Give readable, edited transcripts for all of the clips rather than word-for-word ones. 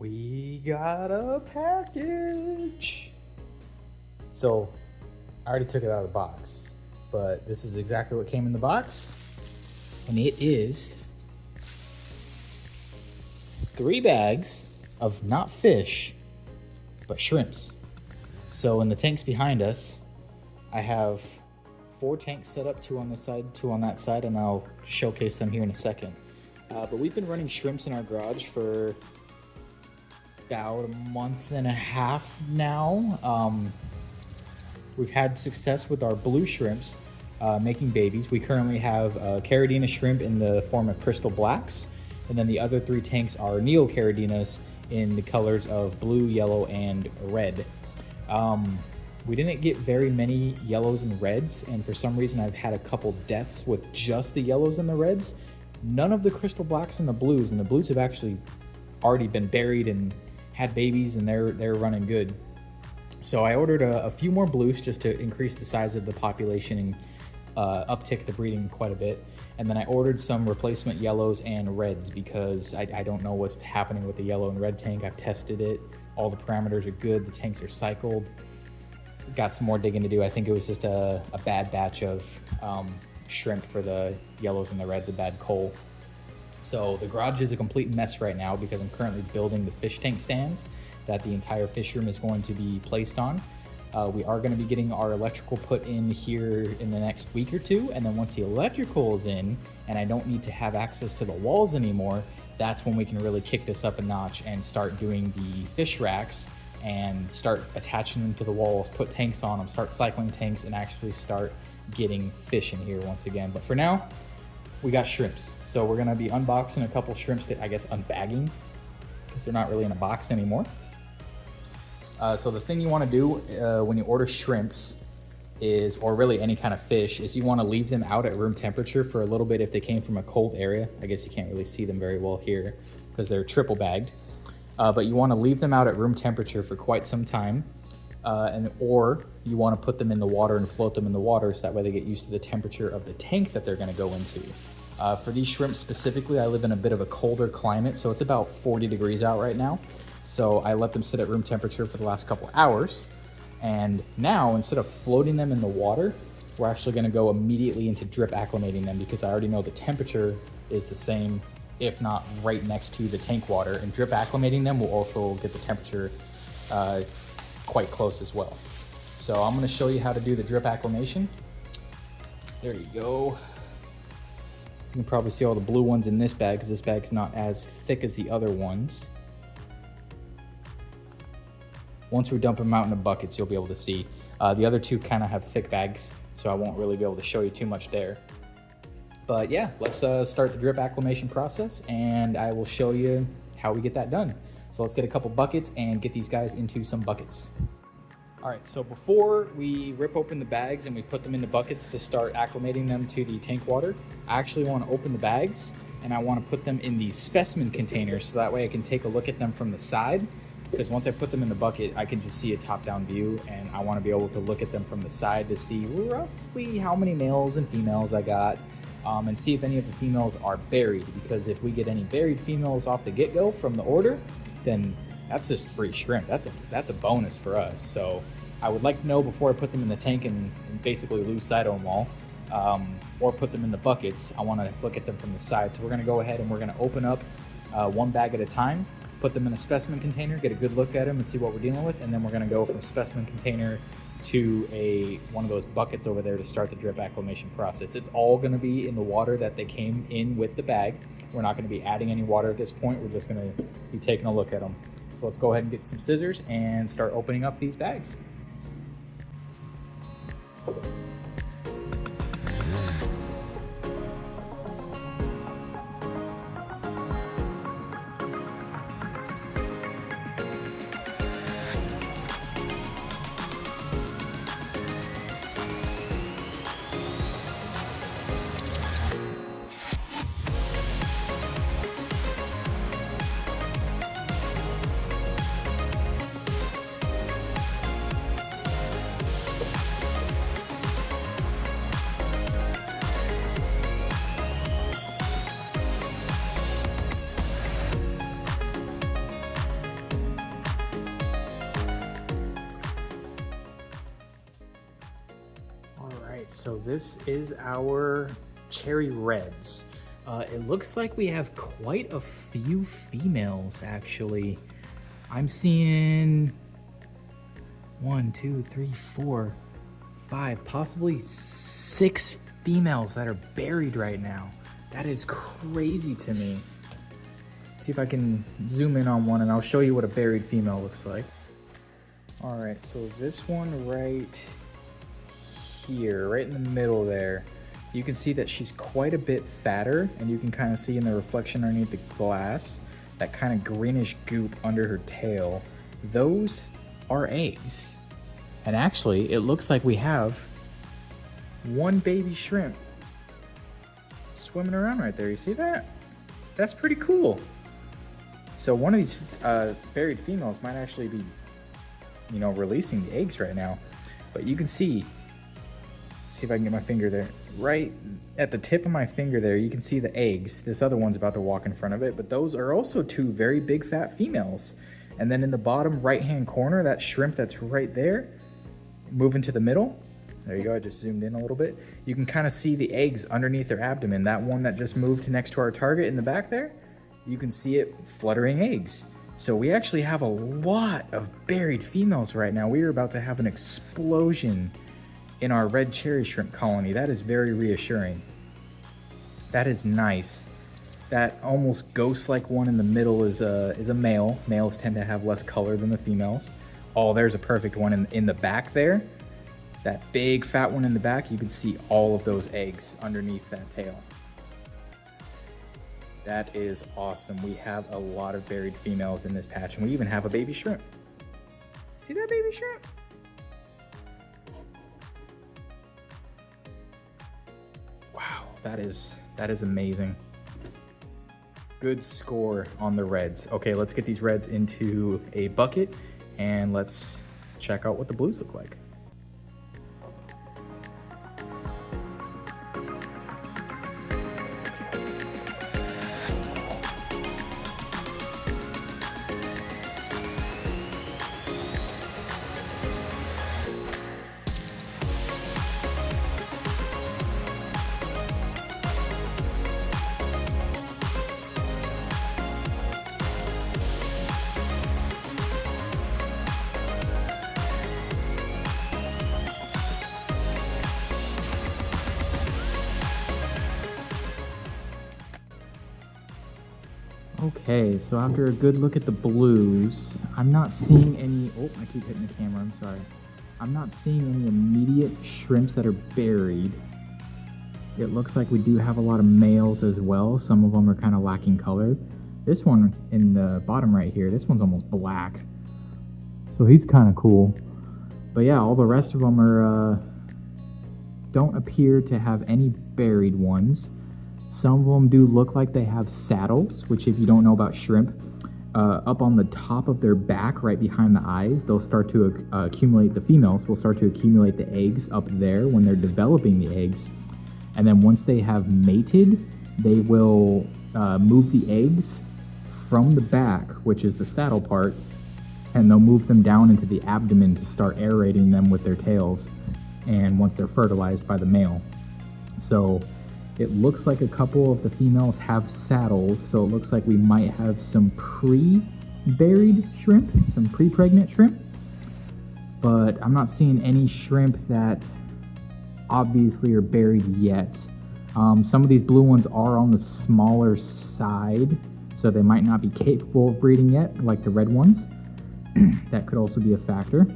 We got a package. So I already took it out of the box, but this is exactly what came in the box. And it is 3 bags of not fish, but shrimps. So in the tanks behind us, I have 4 tanks set up, 2 on this side, 2 on that side, and I'll showcase them here in a second. But we've been running shrimps in our garage for about a month and a half now. We've had success with our blue shrimps making babies. We currently have Caridina shrimp in the form of crystal blacks, and then the other 3 tanks are Neocaridinas in the colors of blue, yellow, and red. We didn't get very many yellows and reds, and for some reason I've had a couple deaths with just the yellows and the reds. None of the crystal blacks and the blues have actually already been buried and had babies, and they're running good. So I ordered a few more blues just to increase the size of the population and uptick the breeding quite a bit. And then I ordered some replacement yellows and reds because I don't know what's happening with the yellow and red tank. I've tested it. All the parameters are good. The tanks are cycled. Got some more digging to do. I think it was just a bad batch of shrimp for the yellows and the reds, a bad cull. So the garage is a complete mess right now because I'm currently building the fish tank stands that the entire fish room is going to be placed on. We are going to be getting our electrical put in here in the next week or 2, and then once the electrical is in and I don't need to have access to the walls anymore, that's when we can really kick this up a notch and start doing the fish racks and start attaching them to the walls, put tanks on them, start cycling tanks, and actually start getting fish in here once again. But for now, we got shrimps. So we're gonna be unboxing a couple shrimps to, I guess, unbagging, because they're not really in a box anymore. So the thing you wanna do when you order shrimps is, or really any kind of fish, is you wanna leave them out at room temperature for a little bit if they came from a cold area. I guess you can't really see them very well here because they're triple bagged. But you wanna leave them out at room temperature for quite some time. Or you want to put them in the water and float them in the water so that way they get used to the temperature of the tank that they're going to go into. For these shrimps specifically, I live in a bit of a colder climate, so it's about 40 degrees out right now. So I let them sit at room temperature for the last couple hours. And now, instead of floating them in the water, we're actually going to go immediately into drip acclimating them because I already know the temperature is the same, if not right next to the tank water. And drip acclimating them will also get the temperature quite close as well. So I'm going to show you how to do the drip acclimation. There you go. You can probably see all the blue ones in this bag because this bag's not as thick as the other ones. Once we dump them out in the buckets, you'll be able to see. The other 2 kind of have thick bags, so I won't really be able to show you too much there. But yeah, let's start the drip acclimation process, and I will show you how we get that done. So let's get a couple buckets and get these guys into some buckets. All right, so before we rip open the bags and we put them into buckets to start acclimating them to the tank water, I actually want to open the bags and I want to put them in these specimen containers so that way I can take a look at them from the side, because once I put them in the bucket, I can just see a top-down view, and I want to be able to look at them from the side to see roughly how many males and females I got, and see if any of the females are buried, because if we get any buried females off the get-go from the order, then that's just free shrimp. That's a bonus for us. So I would like to know before I put them in the tank and basically lose sight of them all, or put them in the buckets. I want to look at them from the side. So we're going to go ahead and we're going to open up 1 bag at a time, put them in a specimen container, get a good look at them and see what we're dealing with, and then we're going to go from specimen container to one of those buckets over there to start the drip acclimation process. It's all going to be in the water that they came in with the bag. We're not going to be adding any water at this point. We're just going to be taking a look at them. So let's go ahead and get some scissors and start opening up these bags. so this is our cherry reds. It looks like we have quite a few females, actually. I'm seeing 1, 2, 3, 4, 5, possibly 6 females that are buried right now. That is crazy to me. See if I can zoom in on one and I'll show you what a buried female looks like. All right, so this one right here, right in the middle there, you can see that she's quite a bit fatter, and you can kind of see in the reflection underneath the glass, that kind of greenish goop under her tail. Those are eggs. And actually, it looks like we have one baby shrimp swimming around right there. You see that? That's pretty cool. So one of these buried females might actually be, you know, releasing the eggs right now. But you can see if I can get my finger there. Right at the tip of my finger there, you can see the eggs. This other one's about to walk in front of it, but those are also 2 very big fat females. And then in the bottom right-hand corner, that shrimp that's right there, moving to the middle. There you go, I just zoomed in a little bit. You can kind of see the eggs underneath their abdomen. That one that just moved next to our target in the back there, you can see it fluttering eggs. So we actually have a lot of buried females right now. We are about to have an explosion in our red cherry shrimp colony. That is very reassuring. That is nice. That almost ghost-like one in the middle is a male. Males tend to have less color than the females. Oh, there's a perfect one in the back there. That big fat one in the back, you can see all of those eggs underneath that tail. That is awesome. We have a lot of buried females in this patch, and we even have a baby shrimp. See that baby shrimp? Wow, that is amazing. Good score on the reds. Okay, let's get these reds into a bucket and let's check out what the blues look like. Okay, so after a good look at the blues, I'm not seeing any, oh, I keep hitting the camera, I'm sorry. I'm not seeing any immediate shrimps that are buried. It looks like we do have a lot of males as well. Some of them are kind of lacking color. This one in the bottom right here, this one's almost black. So he's kind of cool. But yeah, all the rest of them are, don't appear to have any buried ones. Some of them do look like they have saddles, which if you don't know about shrimp, up on the top of their back, right behind the eyes, they'll start to accumulate, the females will start to accumulate the eggs up there when they're developing the eggs. And then once they have mated, they will move the eggs from the back, which is the saddle part, and they'll move them down into the abdomen to start aerating them with their tails, and once they're fertilized by the male. So it looks like a couple of the females have saddles, so it looks like we might have some pre-buried shrimp, some pre-pregnant shrimp. But I'm not seeing any shrimp that obviously are buried yet. Some of these blue ones are on the smaller side, so they might not be capable of breeding yet, like the red ones. That could also be a factor.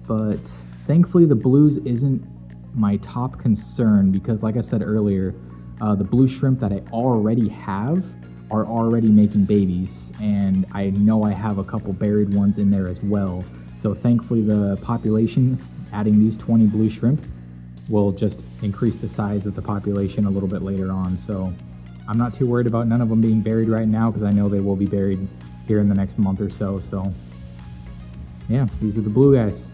But thankfully the blues isn't my top concern, because like I said earlier, the blue shrimp that I already have are already making babies, and I know I have a couple buried ones in there as well. So thankfully the population, adding these 20 blue shrimp, will just increase the size of the population a little bit later on. So I'm not too worried about none of them being buried right now, because I know they will be buried here in the next month or so. So yeah, these are the blue guys.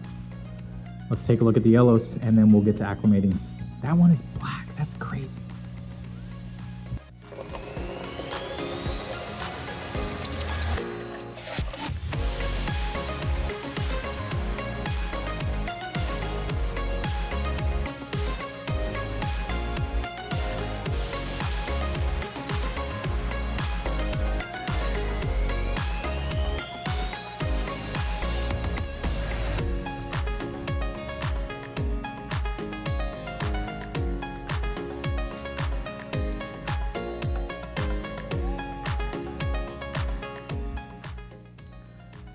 Let's take a look at the yellows, and then we'll get to acclimating. That one is black. That's crazy.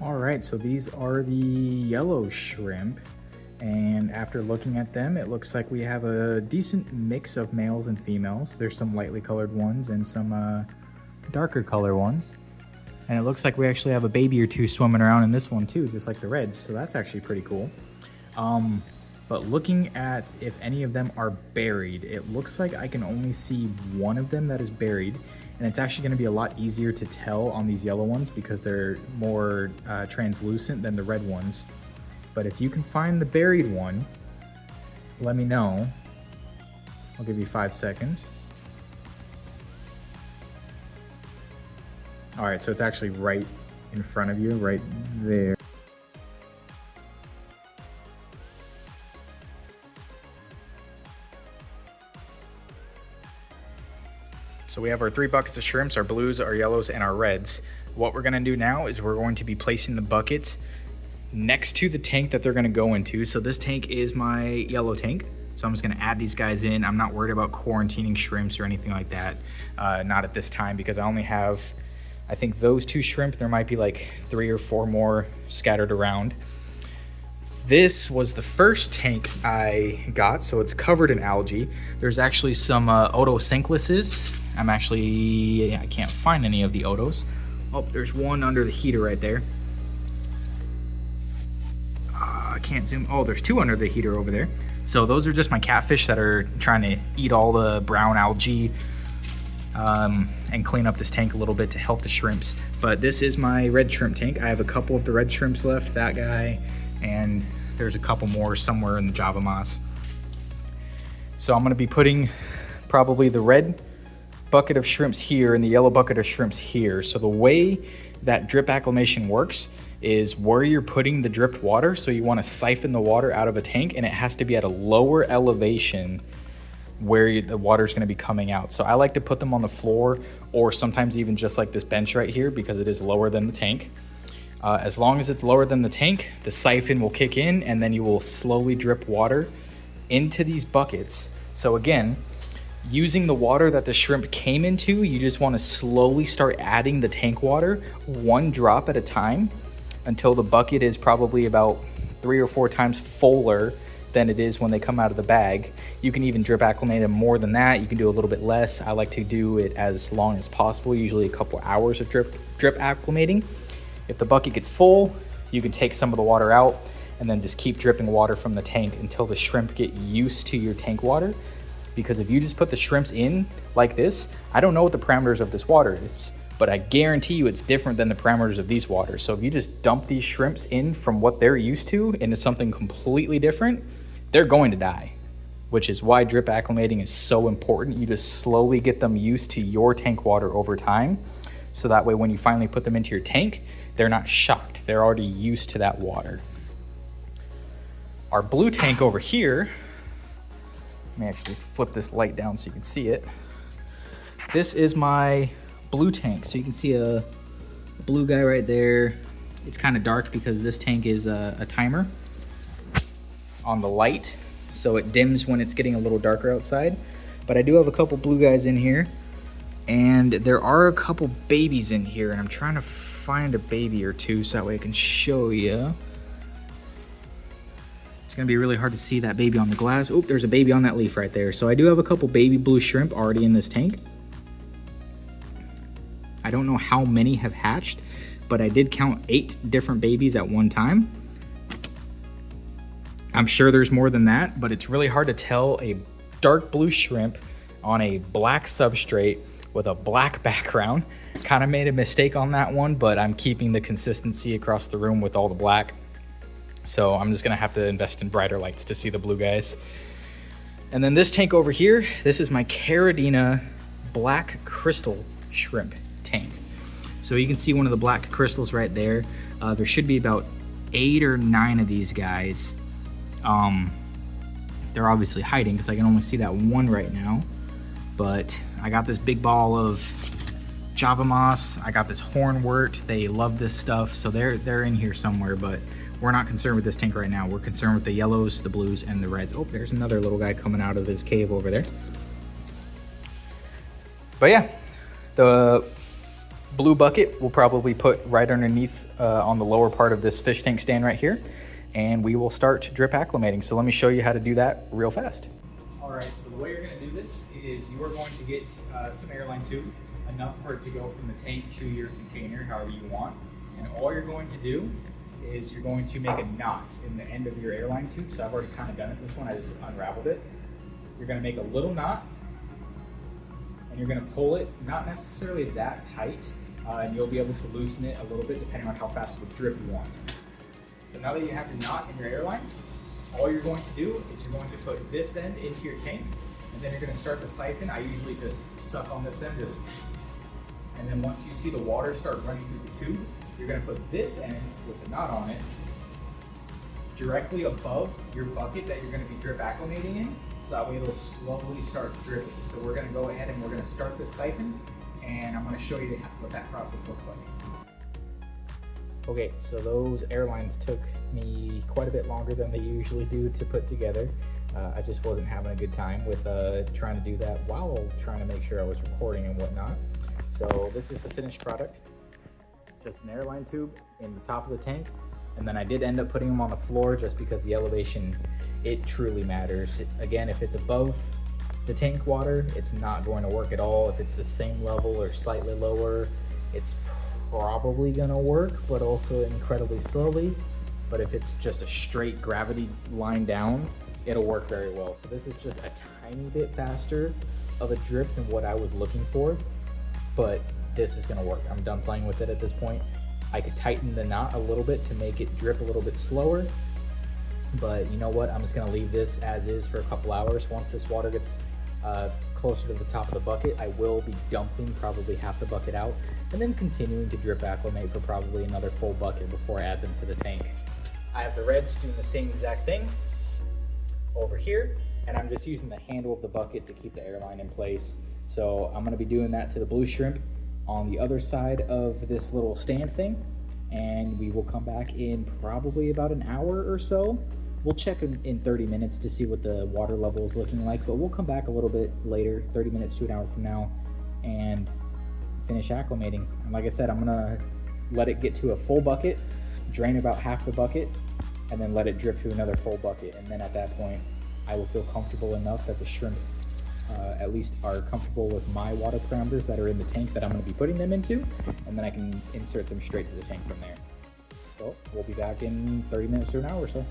All right, so these are the yellow shrimp. And after looking at them, it looks like we have a decent mix of males and females. There's some lightly colored ones and some darker color ones. And it looks like we actually have a baby or two swimming around in this one too, just like the reds. So that's actually pretty cool. But looking at if any of them are buried, it looks like I can only see one of them that is buried. And it's actually gonna be a lot easier to tell on these yellow ones because they're more translucent than the red ones. But if you can find the buried one, let me know. I'll give you 5 seconds. All right, so it's actually right in front of you, right there. So we have our 3 buckets of shrimps, our blues, our yellows, and our reds. What we're gonna do now is we're going to be placing the buckets next to the tank that they're gonna go into. So this tank is my yellow tank. So I'm just gonna add these guys in. I'm not worried about quarantining shrimps or anything like that. Not at this time because I only have, I think those 2 shrimp, there might be like 3 or 4 more scattered around. This was the first tank I got, so it's covered in algae. There's actually some odosyncluses. I can't find any of the odos. Oh, there's one under the heater right there. I can't zoom. Oh, there's 2 under the heater over there. So those are just my catfish that are trying to eat all the brown algae and clean up this tank a little bit to help the shrimps. But this is my red shrimp tank. I have a couple of the red shrimps left, that guy, and there's a couple more somewhere in the Java moss. So I'm gonna be putting probably the red bucket of shrimps here and the yellow bucket of shrimps here. So the way that drip acclimation works is where you're putting the dripped water. So you want to siphon the water out of a tank and it has to be at a lower elevation where the water is going to be coming out. So I like to put them on the floor or sometimes even just like this bench right here because it is lower than the tank. As long as it's lower than the tank, the siphon will kick in and then you will slowly drip water into these buckets. So again, using the water that the shrimp came into, you just want to slowly start adding the tank water 1 drop at a time until the bucket is probably about 3 or 4 times fuller than it is when they come out of the bag. You can even drip acclimate them more than that. You can do a little bit less. I like to do it as long as possible, usually a couple hours of drip acclimating. If the bucket gets full, you can take some of the water out and then just keep dripping water from the tank until the shrimp get used to your tank water. Because if you just put the shrimps in like this, I don't know what the parameters of this water is, but I guarantee you it's different than the parameters of these waters. So if you just dump these shrimps in from what they're used to into something completely different, they're going to die, which is why drip acclimating is so important. You just slowly get them used to your tank water over time. So that way when you finally put them into your tank, they're not shocked. They're already used to that water. Our blue tank over here, let me actually flip this light down so you can see it. This is my blue tank. So you can see a blue guy right there. It's kind of dark because this tank is a timer on the light. So it dims when it's getting a little darker outside. But I do have a couple blue guys in here. And there are a couple babies in here. And I'm trying to find a baby or two so that way I can show you. It's gonna be really hard to see that baby on the glass. Oh, there's a baby on that leaf right there. So I do have a couple baby blue shrimp already in this tank. I don't know how many have hatched, but I did count 8 different babies at one time. I'm sure there's more than that, but it's really hard to tell a dark blue shrimp on a black substrate with a black background. Kind of made a mistake on that one, but I'm keeping the consistency across the room with all the black. So I'm just gonna have to invest in brighter lights to see the blue guys. And then this tank over here, this is my Caridina black crystal shrimp tank. So you can see one of the black crystals right there. There should be about 8 or 9 of these guys. They're obviously hiding because I can only see that one right now. But I got this big ball of Java moss. I got this hornwort. They love this stuff, so they're in here somewhere, but we're not concerned with this tank right now. We're concerned with the yellows, the blues, and the reds. Oh, there's another little guy coming out of his cave over there. But yeah, the blue bucket we'll probably put right underneath on the lower part of this fish tank stand right here, and we will start drip acclimating. So let me show you how to do that real fast. All right, so the way you're gonna do this is you are going to get some airline tube, enough for it to go from the tank to your container, however you want. And all you're going to do is you're going to make a knot in the end of your airline tube. So I've already kind of done it this one, I just unraveled it. You're gonna make a little knot, and you're gonna pull it, not necessarily that tight, and you'll be able to loosen it a little bit depending on how fast of a drip you want. So now that you have the knot in your airline, all you're going to do is you're going to put this end into your tank, and then you're going to start the siphon. I usually just suck on this end, and then once you see the water start running through the tube, you're going to put this end with the knot on it directly above your bucket that you're going to be drip acclimating in, so that way it'll slowly start dripping. So we're going to go ahead and we're going to start the siphon, and I'm going to show you what that process looks like. Okay, so those airlines took me quite a bit longer than they usually do to put together. I just wasn't having a good time with trying to do that while trying to make sure I was recording and whatnot. So this is the finished product. Just an airline tube in the top of the tank. And then I did end up putting them on the floor just because the elevation, it truly matters. Again, if it's above the tank water, it's not going to work at all. If it's the same level or slightly lower, it's probably gonna work, but also incredibly slowly. But if it's just a straight gravity line down, it'll work very well. So this is just a tiny bit faster of a drip than what I was looking for, but this is gonna work. I'm done playing with it at this point. I could tighten the knot a little bit to make it drip a little bit slower, but you know what? I'm just gonna leave this as is for a couple hours. Once this water gets closer to the top of the bucket, I will be dumping probably half the bucket out and then continuing to drip acclimate for probably another full bucket before I add them to the tank. I have the reds doing the same exact thing over here, and I'm just using the handle of the bucket to keep the airline in place. So I'm gonna be doing that to the blue shrimp on the other side of this little stand thing, and we will come back in probably about an hour or so. We'll check in 30 minutes to see what the water level is looking like, but we'll come back a little bit later, 30 minutes to an hour from now, and finish acclimating. And like I said, I'm gonna let it get to a full bucket, drain about half the bucket, and then let it drip to another full bucket. And then at that point, I will feel comfortable enough that the shrimp at least are comfortable with my water parameters that are in the tank that I'm gonna be putting them into, and then I can insert them straight to the tank from there. So we'll be back in 30 minutes to an hour or so.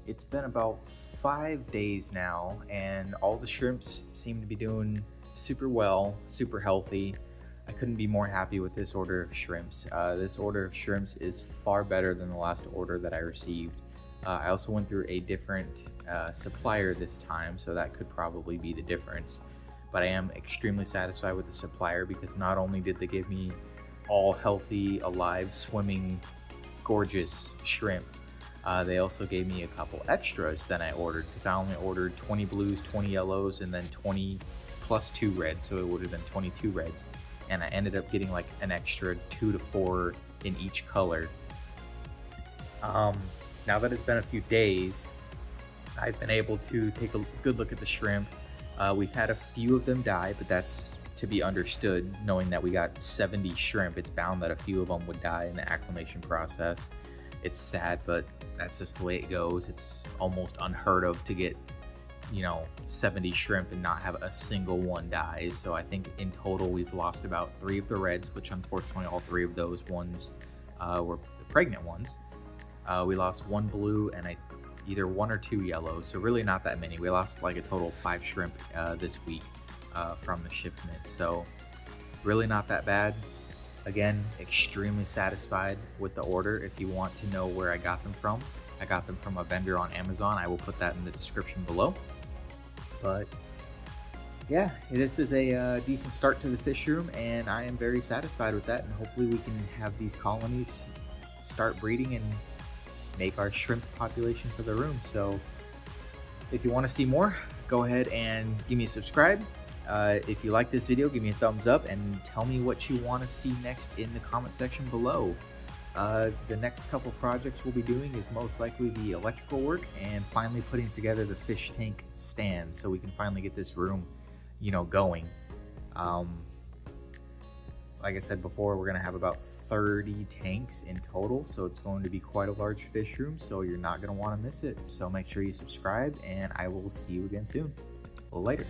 It's been about 5 days now, and all the shrimps seem to be doing super well, super healthy. I couldn't be more happy with this order of shrimps. This order of shrimps is far better than the last order that I received. I also went through a different supplier this time, so that could probably be the difference. But I am extremely satisfied with the supplier because not only did they give me all healthy, alive, swimming, gorgeous shrimp, they also gave me a couple extras than I ordered, because I only ordered 20 blues, 20 yellows, and then 20 plus 2 reds, so it would have been 22 reds. And I ended up getting like an extra 2 to 4 in each color. Now that it's been a few days, I've been able to take a good look at the shrimp. We've had a few of them die, but that's to be understood, knowing that we got 70 shrimp. It's bound that a few of them would die in the acclimation process. It's sad, but that's just the way it goes. It's almost unheard of to get, 70 shrimp and not have a single one die. So I think in total we've lost about 3 of the reds, which unfortunately all 3 of those ones were the pregnant ones. We lost 1 blue and either 1 or 2 yellow, so really not that many. We lost like a total of 5 shrimp this week from the shipment, so really not that bad. Again, extremely satisfied with the order. If you want to know where I got them from, I got them from a vendor on Amazon. I will put that in the description below. But yeah, this is a decent start to the fish room, and I am very satisfied with that, and hopefully we can have these colonies start breeding and make our shrimp population for the room. So if you want to see more, go ahead and give me a subscribe. If you like this video, give me a thumbs up and tell me what you want to see next in the comment section below. The next couple projects we'll be doing is most likely the electrical work and finally putting together the fish tank stand so we can finally get this room, going. Like I said before, we're going to have about 30 tanks in total, so it's going to be quite a large fish room, so you're not going to want to miss it. So make sure you subscribe, and I will see you again soon. Later.